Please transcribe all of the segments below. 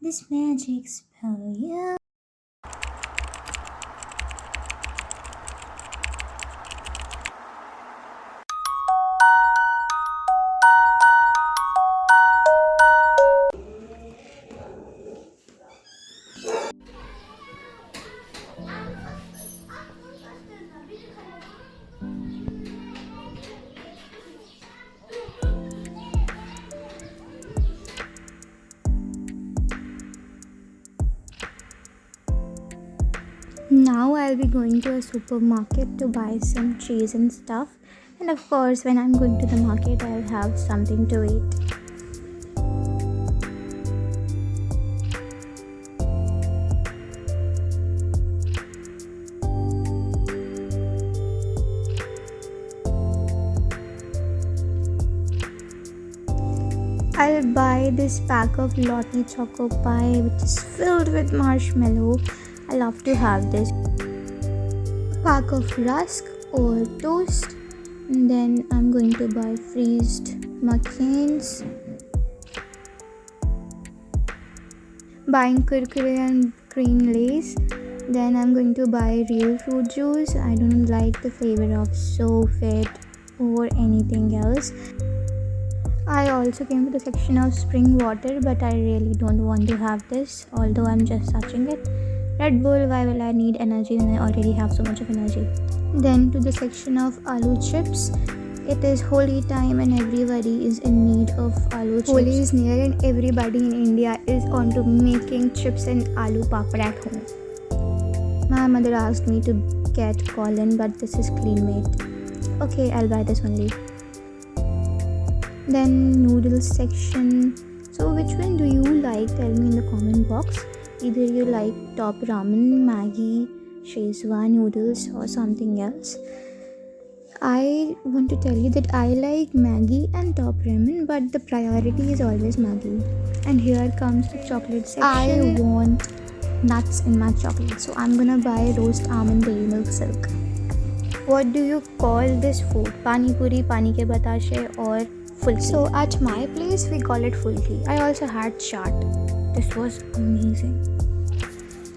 this magic spell, yeah. Now I'll be going to a supermarket to buy some cheese and stuff. And of course, when I'm going to the market, I'll have something to eat. I'll buy this pack of Lottie Choco Pie, which is filled with marshmallow. I love to have this. Pack of rusk or toast. And then I'm going to buy freezed McCains. Buying Kurkure and green lace. Then I'm going to buy real fruit juice. I don't like the flavor of So Fit or anything else. I also came to the section of spring water, but I really don't want to have this, although I'm just touching it. Red Bull, why will I need energy when I already have so much of energy? Then to the section of aloo chips. It is Holi time and everybody is in need of aloo chips. Holi is near and everybody in India is onto making chips and aloo papad at home. My mother asked me to get Colin, but this is clean made. Okay, I'll buy this only. Then noodles section. So which one do you like? Tell me in the comment box. Either you like top ramen, Maggi, Szechuan noodles or something else. I want to tell you that I like Maggi and top ramen, but the priority is always Maggi. And here comes the chocolate section. I want nuts in my chocolate, so I'm gonna buy roast almond dairy milk silk. What do you call this food? Pani puri, pani ke batashe or fulki? So at my place we call it fulki. I also had chaat. This was amazing.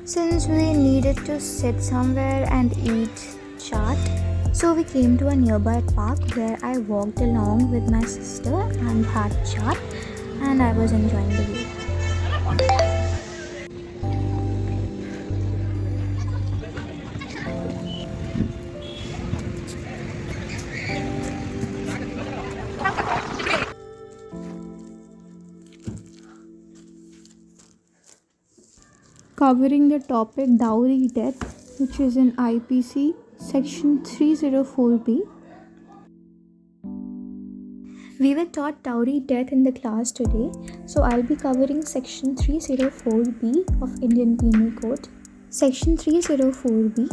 Since we needed to sit somewhere and eat chaat, so we came to a nearby park where I walked along with my sister and had chaat, and I was enjoying the view. Covering the topic dowry death, which is in IPC section 304B. We were taught dowry death in the class today, so I'll be covering section 304B of Indian Penal Code. Section 304B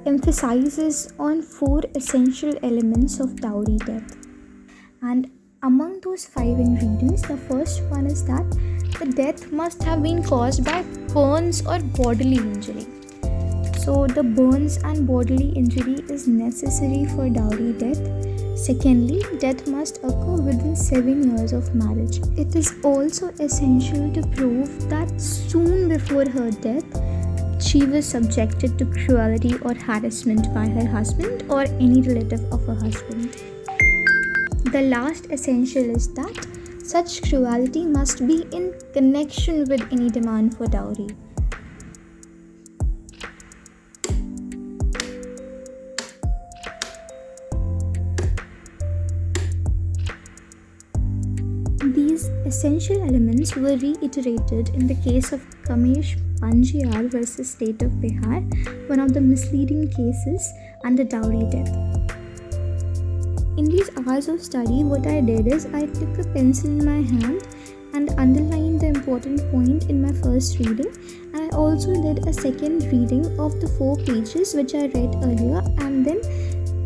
emphasizes on 4 essential elements of dowry death. And among those 5 ingredients, the first one is that the death must have been caused by burns or bodily injury. So the burns and bodily injury is necessary for dowry death. Secondly, death must occur within 7 years of marriage. It is also essential to prove that soon before her death, she was subjected to cruelty or harassment by her husband or any relative of her husband. The last essential is that such cruelty must be in connection with any demand for dowry. These essential elements were reiterated in the case of Kamesh Panjiyar versus State of Bihar, one of the misleading cases under dowry death. In these hours of study, what I did is I took a pencil in my hand and underlined the important point in my first reading, and I also did a second reading of the 4 pages which I read earlier, and then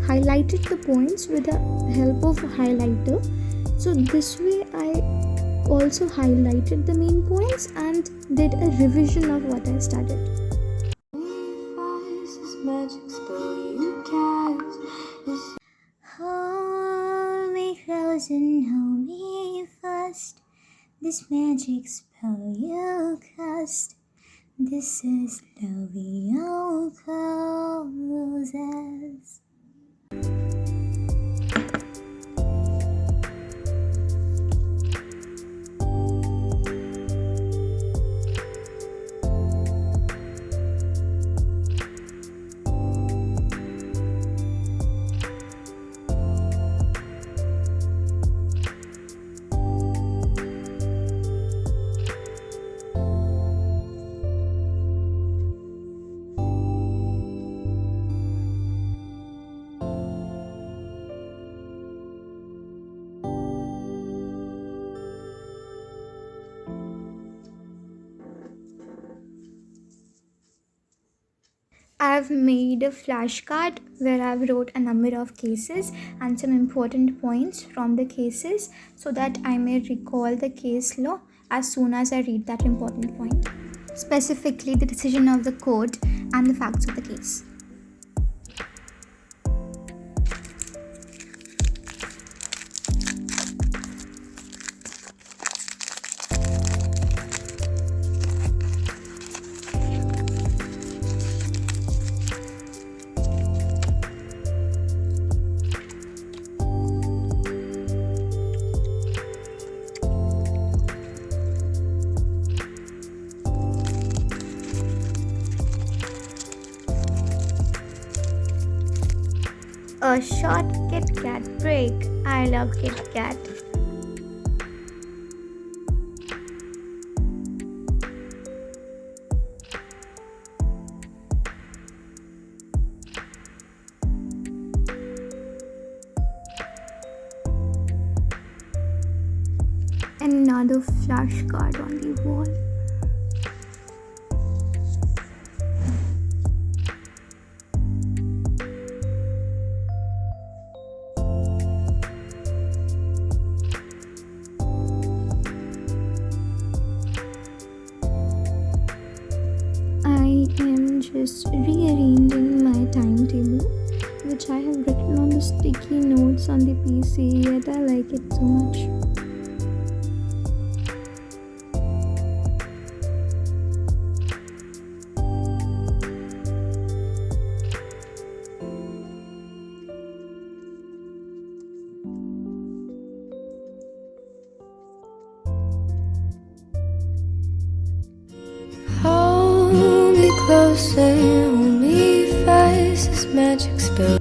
highlighted the points with the help of a highlighter. So this way I also highlighted the main points and did a revision of what I studied. Hold me close and hold me fast. This magic spell you cast, this is love you causes. I've made a flashcard where I've wrote a number of cases and some important points from the cases so that I may recall the case law as soon as I read that important point, specifically the decision of the court and the facts of the case. A short Kit Kat break. I love Kit Kat. Another flashcard on the wall. I am just rearranging my timetable, which I have written on the sticky notes on the PC, yet I like it so much. Hold me closer, hold me fast, this magic spell.